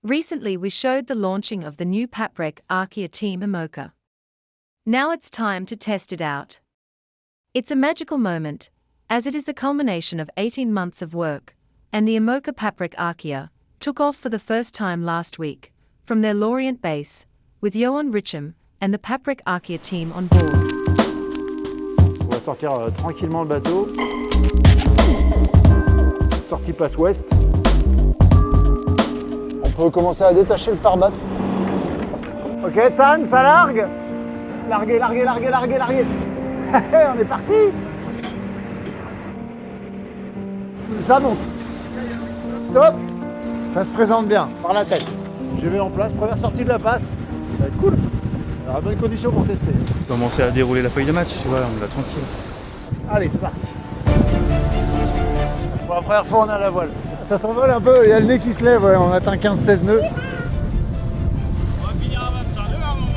Recently we showed the launching of the new Paprec Arkéa Team IMOCA. Now it's time to test it out. It's a magical moment, as it is the culmination of 18 months of work, and the IMOCA Paprec Arkea took off for the first time last week, from their Lorient Base, with Yoann Richomme and the Paprec Arkea Team on board. On va sortir tranquillement le bateau. Sortie passe ouest. On peut commencer à détacher le pare-batte. Ok, Tan, ça largue. Larguez, larguez, larguez, larguez, larguez. On est parti. Ça monte. Stop. Ça se présente bien, par la tête. J'ai mis en place, première sortie de la passe. Ça va être cool. On aura bonnes conditions pour tester. Commencer à dérouler la feuille de match, voilà, on va tranquille. Allez, c'est parti. Pour la première fois, on est à la voile. Ça s'envole un peu, il y a le nez qui se lève, ouais, on atteint 15-16 nœuds. On va finir à 25 nœuds à un moment.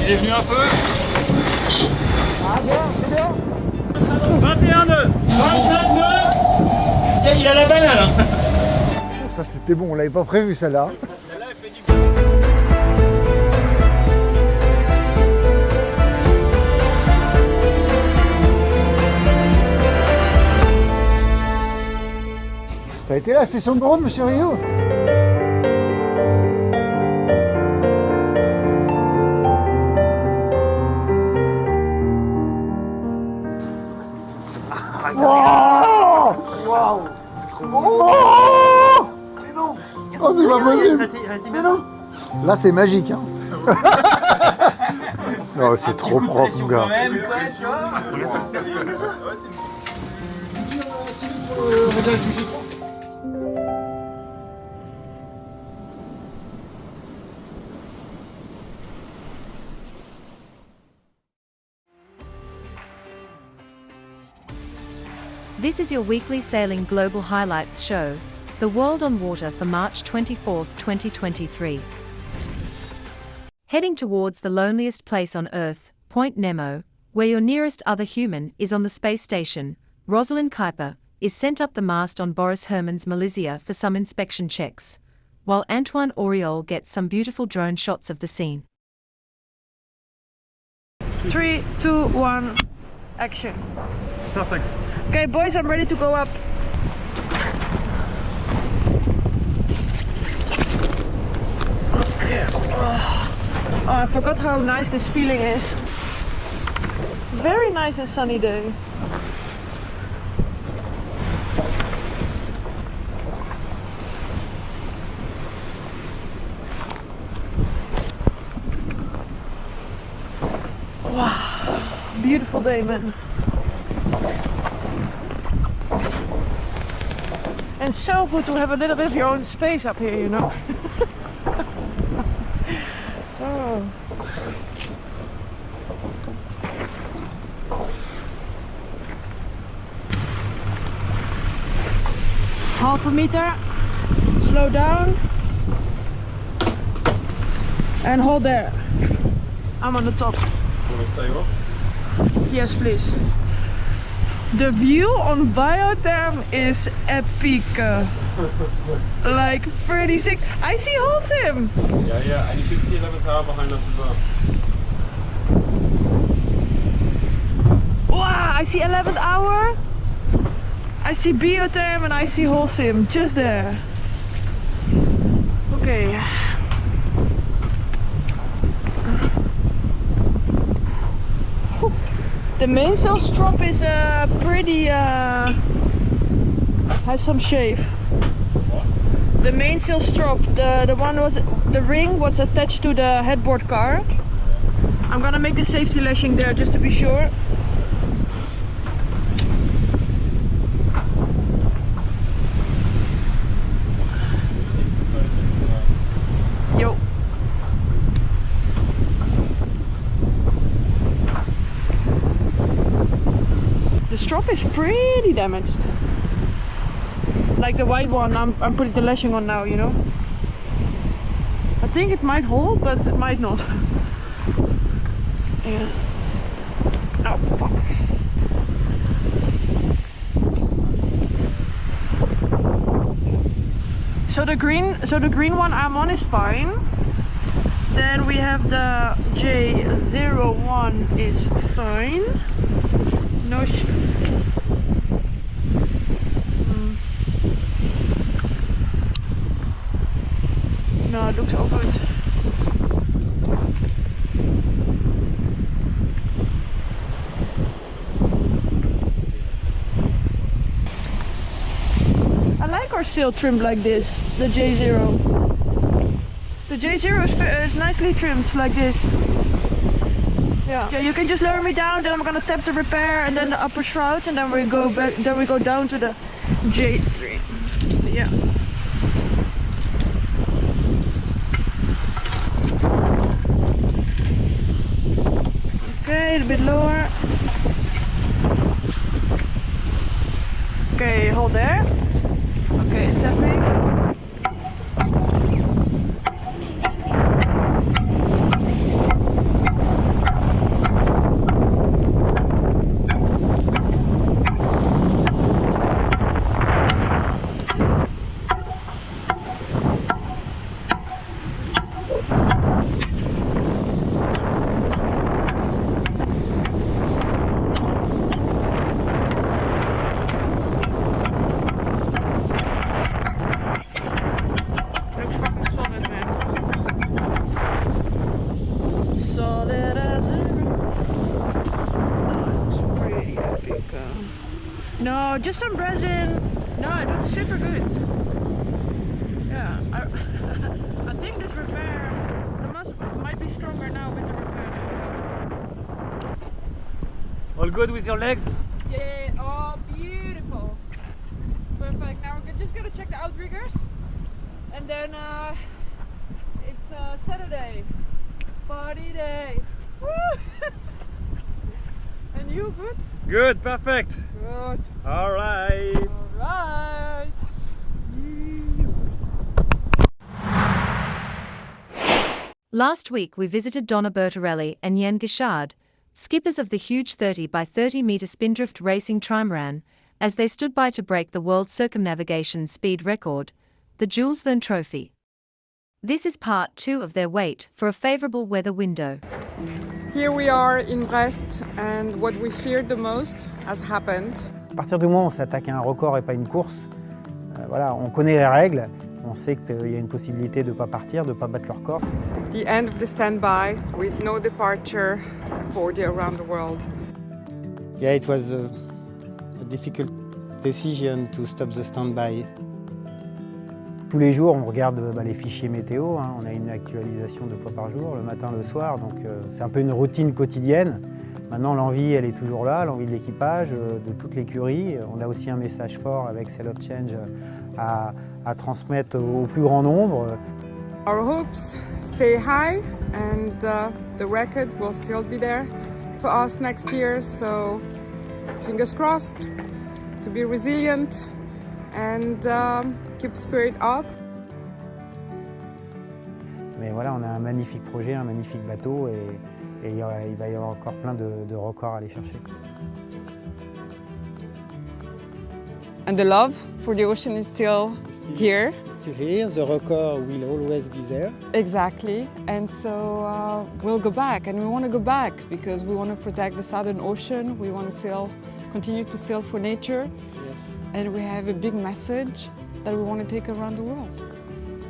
Il est venu un peu. Ah bien, c'est bien. 21 nœuds, 25 nœuds. Il a la banane. Hein. Ça c'était bon, on l'avait pas prévu celle-là. Celle-là, elle fait du... Ça a été la session de drone, monsieur Rio? Waouh! Waouh! Oh! Mais non! Oh, c'est pas possible! Mais non! Là, c'est magique, hein? Non, c'est trop propre, mon gars. This is your weekly Sailing Global Highlights show, The World on Water for March 24, 2023. Heading towards the loneliest place on Earth, Point Nemo, where your nearest other human is on the space station, Rosalin Kuiper is sent up the mast on Boris Herrmanns Malizia for some inspection checks, while Antoine Auriol gets some beautiful drone shots of the scene. 3, 2, 1, action. Perfect. Okay, boys, I'm ready to go up. Oh, I forgot how nice this feeling is. Very nice and sunny day. Wow, beautiful day, man. And so good to have a little bit of your own space up here, you know. Oh. Half a meter, slow down, and hold there. I'm on the top. Want to stay off? Yes, please. The view on Biotherm is epic. Like pretty sick. I see Holcim. Yeah, and you can see 11th hour behind us as well. Wow, I see 11th hour. I see Biotherm and I see Holcim just there. Okay. The mainsail strop is pretty has some shave. What? The mainsail strop, the one was the ring was attached to the headboard car. I'm gonna make the safety lashing there just to be sure. Yo. The strop is pretty damaged. Like the white one I'm putting the lashing on now, you know. I think it might hold, but it might not. Yeah. Oh fuck. So the green one I'm on is fine. Then we have the J01 is fine. No No, it looks all good. I like our sail trimmed like this, the J0. The J0 is nicely trimmed like this. Yeah, you can just lower me down, then I'm gonna tap the repair and then the upper shrouds, and then we go back, then we go down to the J3. Yeah. Okay, a bit lower. Okay, hold there. Okay, tapping. No, just some resin. No, it looks super good. Yeah, I think this repair, the mast might be stronger now with the repair. All good with your legs? Yeah, oh, beautiful. Perfect. Now we're just gonna check the outriggers. And then it's Saturday. Party day. Woo! And you good? Good, perfect. Good. All right. Alright. Last week we visited Donna Bertarelli and Yann Guichard, skippers of the huge 30 by 30 meter Spindrift Racing Trimaran, as they stood by to break the world circumnavigation speed record, the Jules Verne Trophy. This is part 2 of their wait for a favourable weather window. Here we are in Brest, and what we feared the most has happened. À partir du moment où on s'attaque à un record et pas une course, voilà, on connaît les règles, on sait qu'il y a une possibilité de ne pas partir, de ne pas battre le record. The end of the standby with no departure for the around the world. Yeah, it was a difficult decision to stop the standby. Tous les jours, on regarde les fichiers météo, hein. On a une actualisation 2 fois par jour, le matin, le soir, donc c'est un peu une routine quotidienne. Maintenant, l'envie, elle est toujours là, l'envie de l'équipage, de toute l'écurie. On a aussi un message fort avec Sail of Change à transmettre au plus grand nombre. Our hopes stay high, and the record will still be there for us next year, so fingers crossed, to be resilient and keep spirit up. Mais voilà, on a un magnifique projet, un magnifique bateau et il va y avoir encore plein de records à aller chercher. And the love for the ocean is still here. Still here, the record will always be there. Exactly, and so we'll go back, and we want to go back because we want to protect the Southern Ocean. We want to continue to sail for nature. Yes. And we have a big message that we want to take around the world.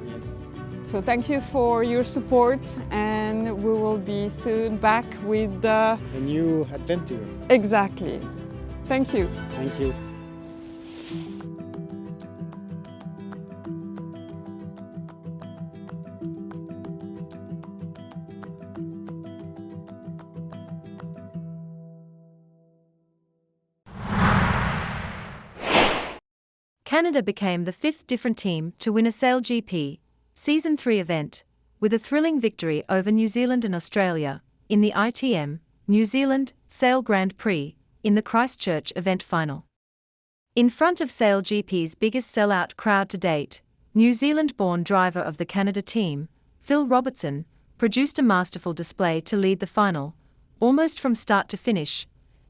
Yes. So thank you for your support, and we will be soon back with A new adventure. Exactly. Thank you. Thank you. Canada became the 5th different team to win a SailGP Season 3 event, with a thrilling victory over New Zealand and Australia in the ITM New Zealand Sail Grand Prix in the Christchurch event final. In front of SailGP's biggest sellout crowd to date, New Zealand-born driver of the Canada team, Phil Robertson, produced a masterful display to lead the final, almost from start to finish,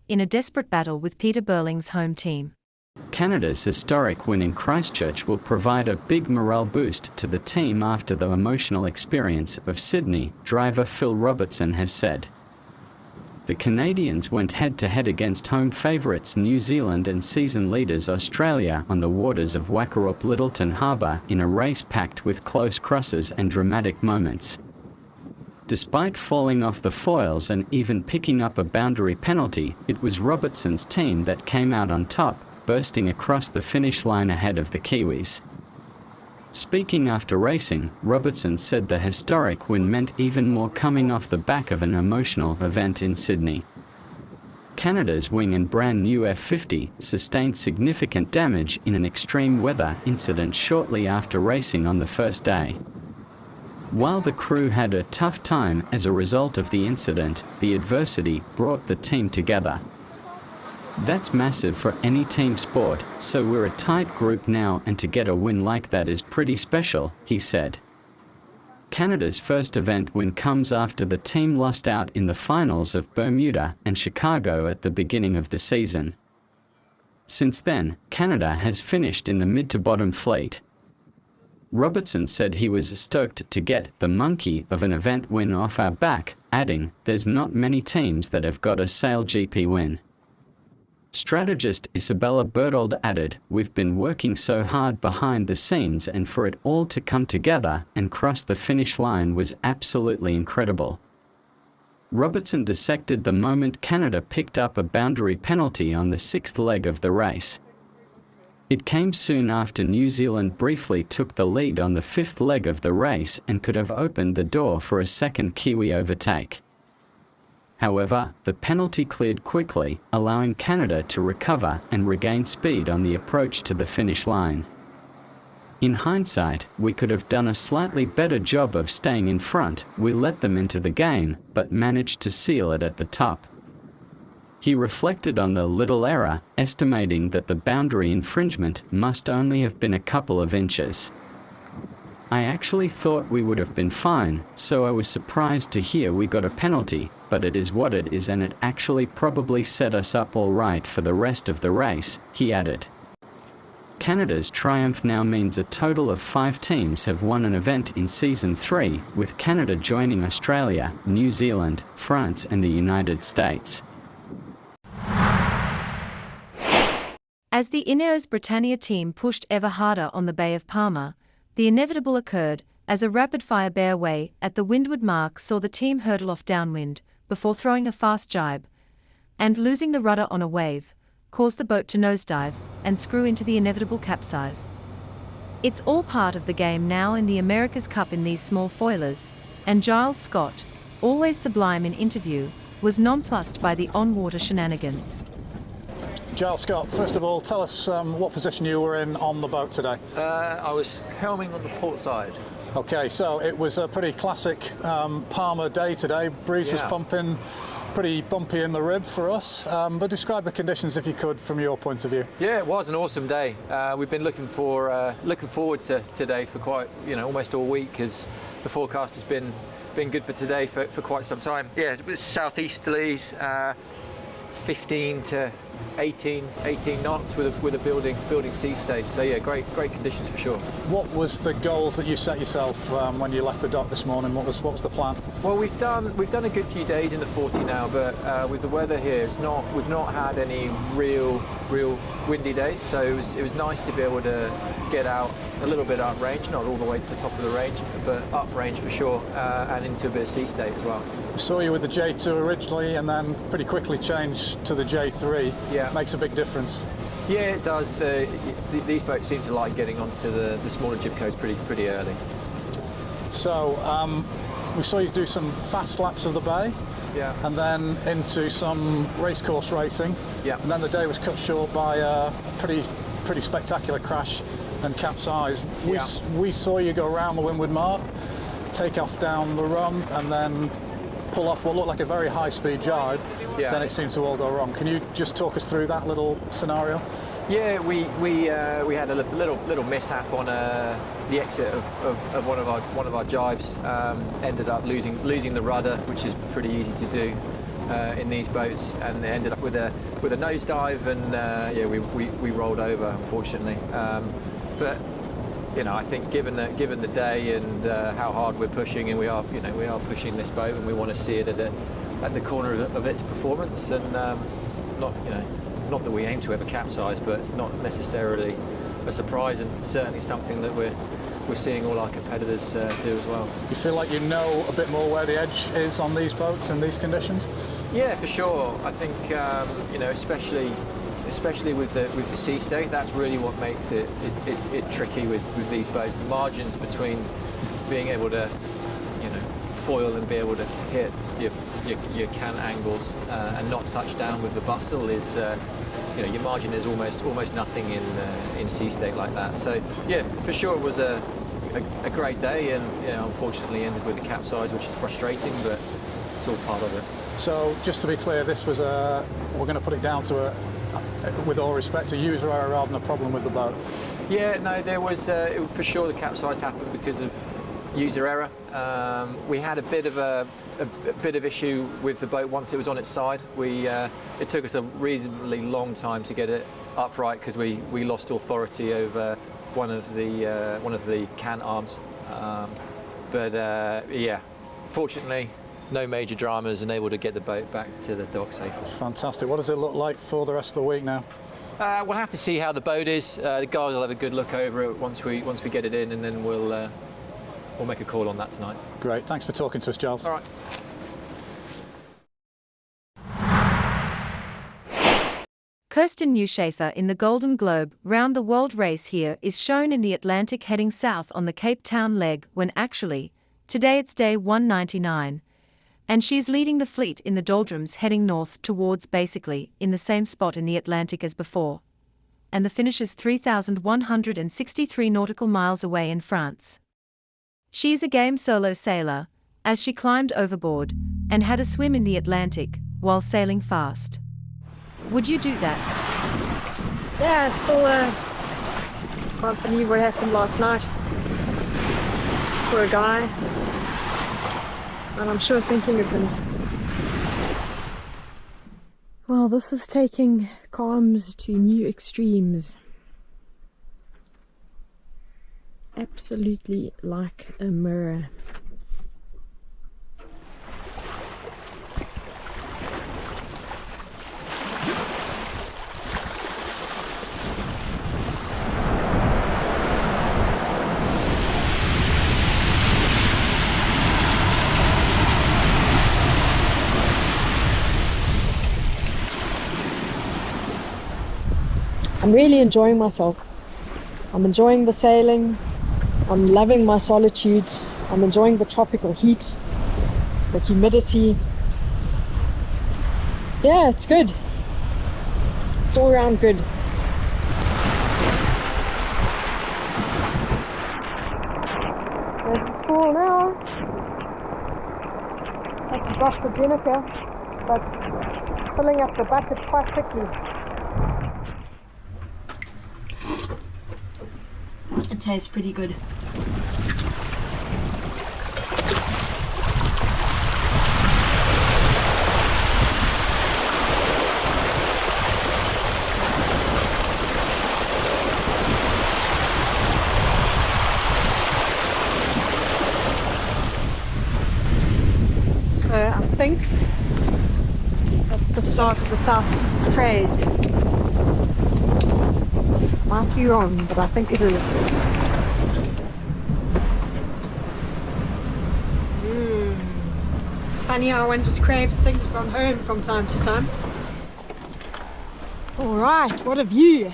in a desperate battle with Peter Burling's home team. Canada's historic win in Christchurch will provide a big morale boost to the team after the emotional experience of Sydney, driver Phil Robertson has said. The Canadians went head-to-head against home favourites New Zealand and season leaders Australia on the waters of Wakarup Littleton Harbour in a race packed with close crosses and dramatic moments. Despite falling off the foils and even picking up a boundary penalty, it was Robertson's team that came out on top, bursting across the finish line ahead of the Kiwis. Speaking after racing, Robertson said the historic win meant even more coming off the back of an emotional event in Sydney. Canada's wing and brand new F50 sustained significant damage in an extreme weather incident shortly after racing on the first day. While the crew had a tough time as a result of the incident, the adversity brought the team together. That's massive for any team sport, so we're a tight group now, and to get a win like that is pretty special, he said. Canada's first event win comes after the team lost out in the finals of Bermuda and Chicago at the beginning of the season. Since then, Canada has finished in the mid to bottom fleet. Robertson said he was stoked to get the monkey of an event win off our back, adding, "There's not many teams that have got a SailGP win." Strategist Isabella Berthold added, "We've been working so hard behind the scenes, and for it all to come together and cross the finish line was absolutely incredible." Robertson dissected the moment Canada picked up a boundary penalty on the sixth leg of the race. It came soon after New Zealand briefly took the lead on the fifth leg of the race and could have opened the door for a second Kiwi overtake. However, the penalty cleared quickly, allowing Canada to recover and regain speed on the approach to the finish line. In hindsight, we could have done a slightly better job of staying in front. We let them into the game, but managed to seal it at the top. He reflected on the little error, estimating that the boundary infringement must only have been a couple of inches. "I actually thought we would have been fine, so I was surprised to hear we got a penalty, but it is what it is, and it actually probably set us up all right for the rest of the race," he added. Canada's triumph now means a total of 5 teams have won an event in Season 3, with Canada joining Australia, New Zealand, France and the United States. As the INEOS Britannia team pushed ever harder on the Bay of Palma, the inevitable occurred, as a rapid-fire bear way at the windward mark saw the team hurtle off downwind, before throwing a fast jibe, and losing the rudder on a wave, caused the boat to nosedive and screw into the inevitable capsize. It's all part of the game now in the America's Cup in these small foilers, and Giles Scott, always sublime in interview, was nonplussed by the on-water shenanigans. Giles Scott, first of all, tell us what position you were in on the boat today. I was helming on the port side. Okay, so it was a pretty classic Palma day today. Breeze was pumping, pretty bumpy in the rib for us, but describe the conditions if you could from your point of view. Yeah, it was an awesome day. We've been looking forward to today for quite, almost all week, because the forecast has been good for today for quite some time. Yeah, it was southeasterlies, 15 to 18 knots with a building sea state. So yeah, great conditions for sure. What was the goals that you set yourself when you left the dock this morning? What was the plan? Well, we've done a good few days in the 40 now, but with the weather here, we've not had any real windy days. So it was nice to be able to get out a little bit up range, not all the way to the top of the range, but up range for sure, and into a bit of sea state as well. We saw you with the J2 originally, and then pretty quickly changed to the J3. Yeah, makes a big difference. Yeah, it does. These boats seem to like getting onto the smaller jib codes pretty early. So we saw you do some fast laps of the bay. Yeah. And then into some racecourse racing. Yeah. And then the day was cut short by a pretty spectacular crash and capsize. We saw you go around the windward mark, take off down the run, and then pull off what looked like a very high-speed jibe. Yeah. Then it seemed to all go wrong. Can you just talk us through that little scenario? Yeah, we had a little mishap on the exit of one of our jibes. Ended up losing the rudder, which is pretty easy to do. in these boats, and they ended up with a nosedive, and yeah, we rolled over, unfortunately. But you know, I think given the day and how hard we're pushing, and we are pushing this boat, and we want to see it at the corner of its performance, and not that we aim to ever capsize, but not necessarily a surprise, and certainly something that we're seeing all our competitors do as well. You feel like you know a bit more where the edge is on these boats in these conditions? Yeah, for sure. I think you know, especially with the sea state, that's really what makes it tricky with these boats. The margins between being able to, you know, foil and be able to hit your can angles and not touch down with the bustle is, you know, your margin is almost nothing in sea state like that. So yeah, for sure it was a great day, and you know, unfortunately ended with a capsize, which is frustrating, but it's all part of it. So just to be clear, this was we're going to put it down to with all respect, a user error rather than a problem with the boat. Yeah, no, there was for sure the capsize happened because of user error. We had a bit of issue with the boat once it was on its side. It took us a reasonably long time to get it upright because we lost authority over one of the can arms. Yeah, fortunately, no major dramas, and able to get the boat back to the dock safely. Fantastic. What does it look like for the rest of the week now? We'll have to see how the boat is. The guys will have a good look over it once we get it in, and then we'll make a call on that tonight. Great. Thanks for talking to us, Giles. All right. Kirsten Newschafer in the Golden Globe round the world race here is shown in the Atlantic heading south on the Cape Town leg, when actually, today it's day 199. And she's leading the fleet in the doldrums heading north towards basically in the same spot in the Atlantic as before. And the finish is 3,163 nautical miles away in France. She's a game solo sailor, as she climbed overboard and had a swim in the Atlantic while sailing fast. Would you do that? Yeah, still can't believe what happened last night. Poor guy. And I'm sure thinking of him. Well, this is taking comms to new extremes. Absolutely like a mirror. I'm really enjoying myself. I'm enjoying the sailing. I'm loving my solitude. I'm enjoying the tropical heat, the humidity. Yeah, it's good. It's all around good. There's the school now. Have to brush the vinegar, but filling up the bucket quite quickly. It tastes pretty good. So I think that's the start of the Southeast trade. Might be wrong, but I think it is. It's funny how one just craves things from home from time to time. Alright, what a view!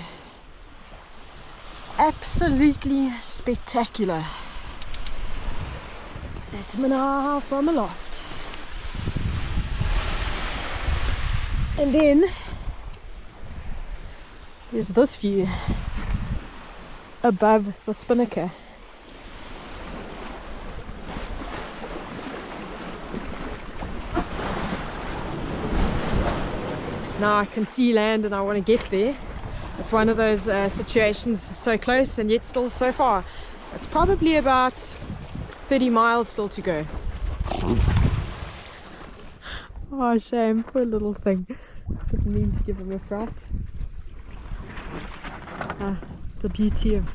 Absolutely spectacular. That's Manaa from aloft. And then there's this view above the spinnaker. Now I can see land and I want to get there. It's one of those situations, so close and yet still so far. It's probably about 30 miles still to go. Oh, shame, poor little thing. Didn't mean to give him a fright. The beauty of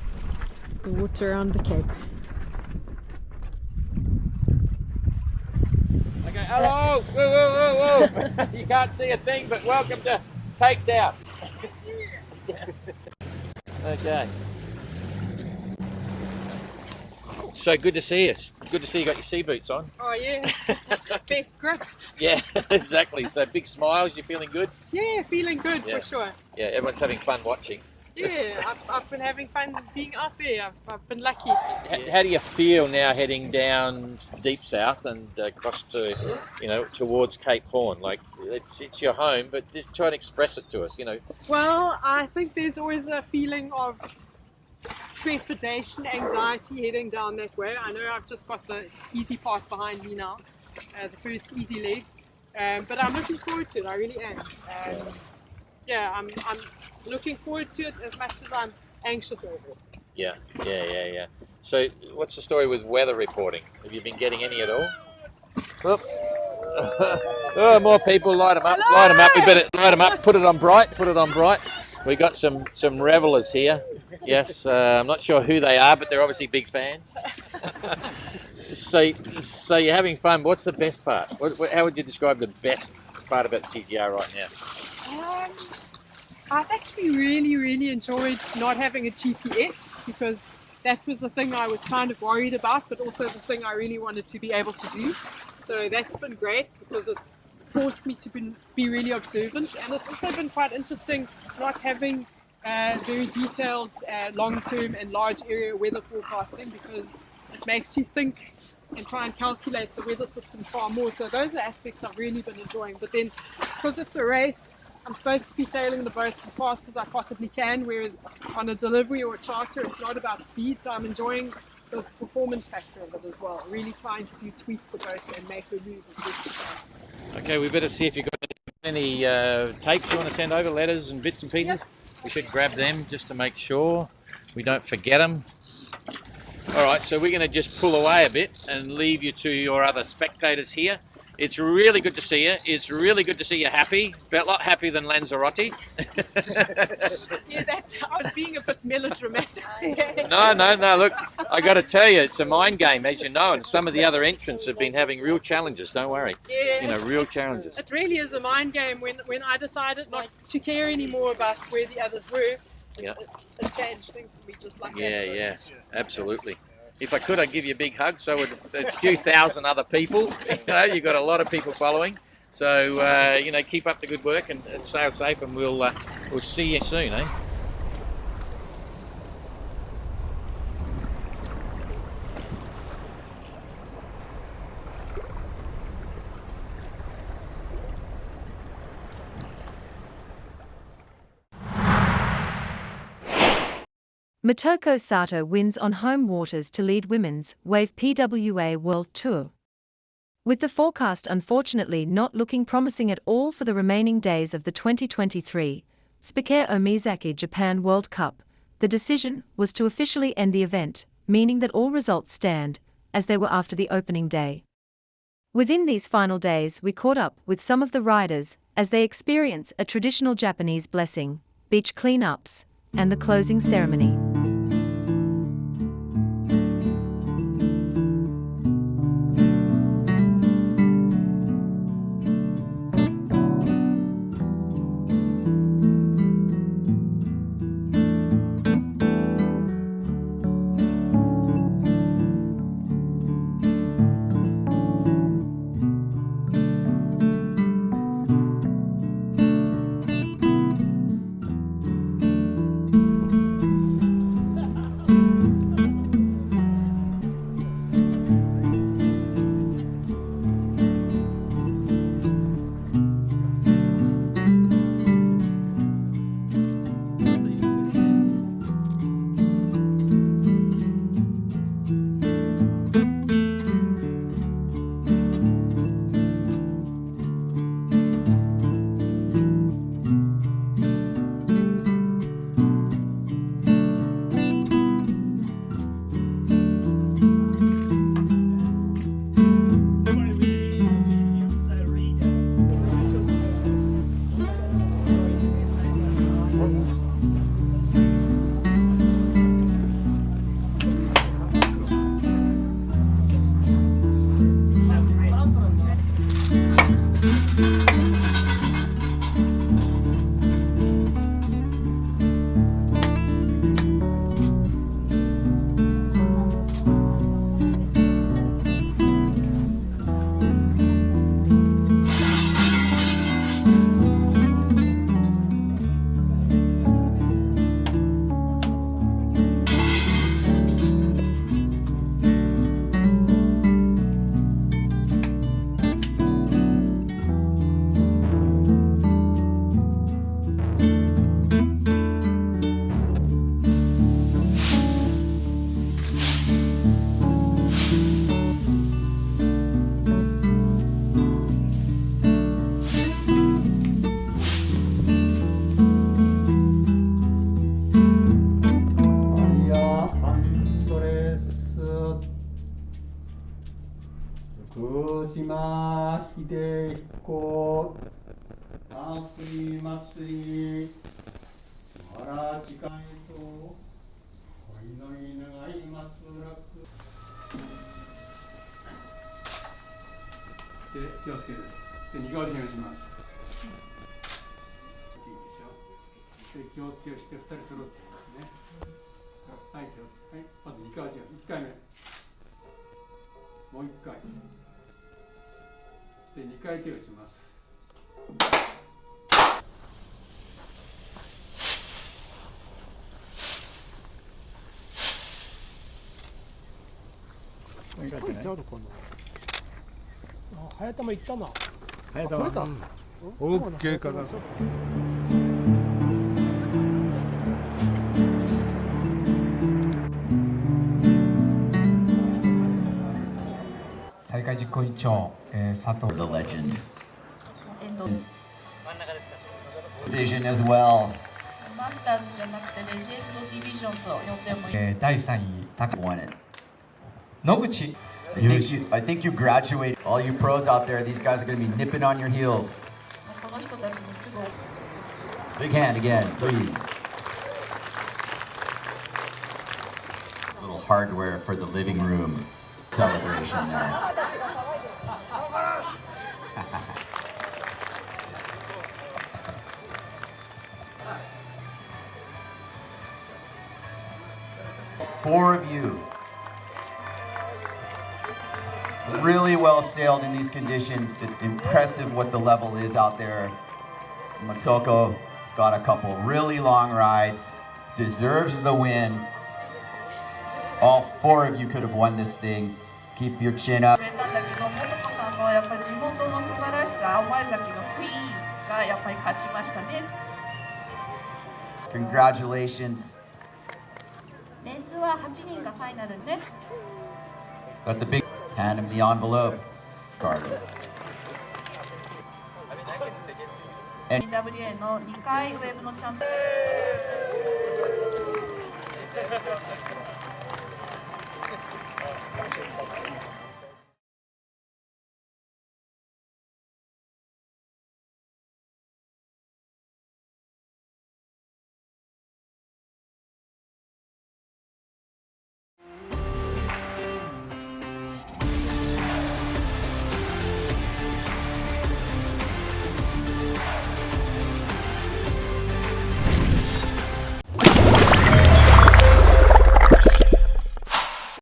the water around the Cape. Okay, hello! Whoa, whoa, whoa, whoa! You can't see a thing, but welcome to Cape Town. Okay. So good to see us. Good to see you got your sea boots on. Oh yeah, best grip. Yeah, exactly. So big smiles, you feeling good? Yeah, feeling good Yeah. for sure. Yeah, everyone's having fun watching. Yeah, I've been having fun being out there. I've been lucky. How do you feel now heading down deep south and across to, towards Cape Horn? Like, it's your home, but just try and express it to us, Well, I think there's always a feeling of trepidation, anxiety heading down that way. I know I've just got the easy part behind me now, the first easy leg, but I'm looking forward to it. I really am. Yeah, I'm looking forward to it as much as I'm anxious over it. Yeah. So, what's the story with weather reporting? Have you been getting any at all? Oop. Oh, more people! Light them up! Hello! Light them up! We better light them up. Put it on bright! Put it on bright! We got some revelers here. Yes, I'm not sure who they are, but they're obviously big fans. So you're having fun. What's the best part? How would you describe the best part about GGR right now? I've actually really enjoyed not having a GPS, because that was the thing I was kind of worried about, but also the thing I really wanted to be able to do. So that's been great, because it's forced me to be really observant, and it's also been quite interesting not having very detailed long-term and large area weather forecasting, because it makes you think and try and calculate the weather system far more. So those are aspects I've really been enjoying. But then, because it's a race, I'm supposed to be sailing the boat as fast as I possibly can, whereas on a delivery or a charter, it's not about speed. So I'm enjoying the performance factor of it as well, really trying to tweak the boat and make her move as best as can. Okay, we better see if you've got any tapes you want to send over, letters and bits and pieces. Yep. We should grab them just to make sure we don't forget them. All right, so we're going to just pull away a bit and leave you to your other spectators here. It's really good to see you. It's really good to see you happy. A lot happier than Lanzarote. Yeah, I was being a bit melodramatic. No. Look, I got to tell you, it's a mind game, as you know, and some of the other entrants have been having real challenges. Don't worry. Yeah, real challenges. It really is a mind game. When I decided not to care anymore about where the others were, it changed things for me just like that. Yeah, absolutely. If I could, I'd give you a big hug. So would a few thousand other people. You've got a lot of people following. So, keep up the good work and sail safe, and we'll see you soon, eh? Motoko Sato wins on home waters to lead Women's Wave PWA World Tour. With the forecast unfortunately not looking promising at all for the remaining days of the 2023 Spike Omizaki Japan World Cup, the decision was to officially end the event, meaning that all results stand, as they were after the opening day. Within these final days we caught up with some of the riders as they experience a traditional Japanese blessing, beach cleanups, and the closing ceremony. 大島秀彦淡水祭り原近いとお祈り願いますで気をつけですで2回お願いしますいいですよで気をつけをして2人揃ってますねはい気をつけはいまず2回お願いします1回目もう1回で2回手をします書いてあるかな。あ、早玉行ったな。早玉。オッケーかな。大会実行委員長、佐藤。The legend. Division as well. マスターズじゃなくてレジェンドディビジョンと呼んでもいい。第3位、高won it. 野口。I think you graduate. All you pros out there, these guys are going to be nipping on your heels. この人たちにすごい。Big hand again, please. A little hardware for the living room celebration there. Four of you really well sailed in these conditions. It's impressive what the level is out there. Motoko got a couple really long rides, deserves the win. All four of you could have won this thing. Keep your chin up. Congratulations. That's a big hand him the envelope card. And WA の2回ウェブのチャンピオン